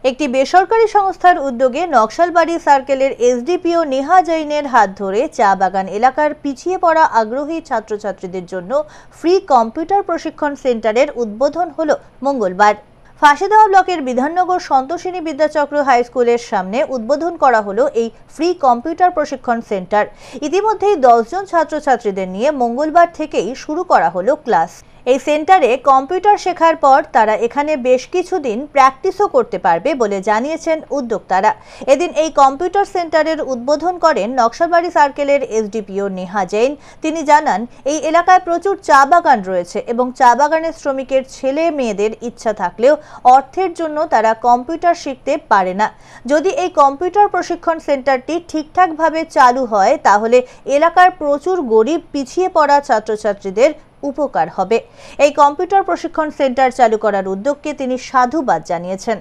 একটি বেসরকারি সংস্থার উদ্যোগে নকশালবাড়ি সার্কেলের এসডিপিও নেহা জৈনের হাত ধরে চা বাগান এলাকার পিছিয়ে পড়া আগ্রহী ছাত্রছাত্রীদের জন্য ফ্রি কম্পিউটার প্রশিক্ষণ সেন্টারের উদ্বোধন হলো মঙ্গলবার। ফাঁসিদেওয়া ব্লকের বিধাননগর সন্তোষিনী বিদ্যাচক্র হাই স্কুলের সামনে উদ্বোধন করা হলো এই ফ্রি কম্পিউটার প্রশিক্ষণ সেন্টার। ইতিমধ্যেই 10 জন ছাত্রছাত্রীদের নিয়ে মঙ্গলবার থেকেই শুরু করা হলো ক্লাস। এই সেন্টারে কম্পিউটার শেখার পর তারা এখানে বেশ কিছুদিন প্র্যাকটিসও করতে পারবে বলে জানিয়েছেন উদ্যোক্তারা। এদিন এই কম্পিউটার সেন্টারের উদ্বোধন করেন নকশালবাড়ি সার্কেলের এসডিপিও নেহা জৈন। তিনি জানান, এই এলাকায় প্রচুর চা বাগান রয়েছে এবং চা বাগানের শ্রমিকের ছেলে মেয়েদের ইচ্ছা থাকলেও অর্থের জন্য তারা কম্পিউটার শিখতে পারে না। যদি এই কম্পিউটার প্রশিক্ষণ সেন্টারটি ঠিকঠাকভাবে চালু হয় তাহলে এলাকার প্রচুর গরিব পিছিয়ে পড়া ছাত্রছাত্রীদের উপকার হবে। এই কম্পিউটার প্রশিক্ষণ সেন্টার চালু করার উদ্যোগকে তিনি সাধুবাদ জানিয়েছেন।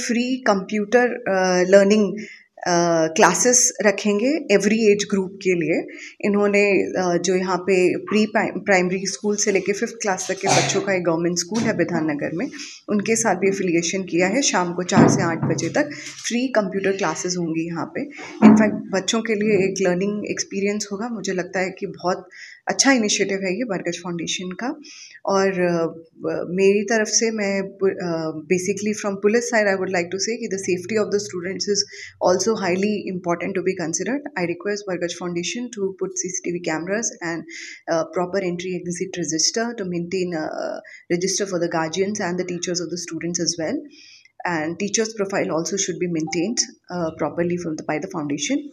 फ्री कंप्यूटर लर्निंग क्लासेस रखेंगे एवरी एज ग्रुप के लिए। इन्होंने जो यहाँ पे प्री प्राइमरी स्कूल से लेके 5th क्लास तक के बच्चों का एक गवर्नमेंट स्कूल है विधाननगर में, उनके साथ भी एफिलिएशन किया है। शाम को 4 से 8 बजे तक फ्री कंप्यूटर क्लासेस होंगी यहाँ पे। इनफैक्ट बच्चों के लिए एक लर्निंग एक्सपीरियंस होगा। मुझे लगता है कि बहुत अच्छा इनिशिएटिव है ये बरगज फाउंडेशन का। और मेरी तरफ से मैं basically from police side I would like to say कि the safety of the students is also highly important to be considered. I request Bargaj Foundation to put CCTV cameras and proper entry exit register to maintain register for the guardians and the teachers of the students as well. And teachers profile also should be maintained properly by the foundation.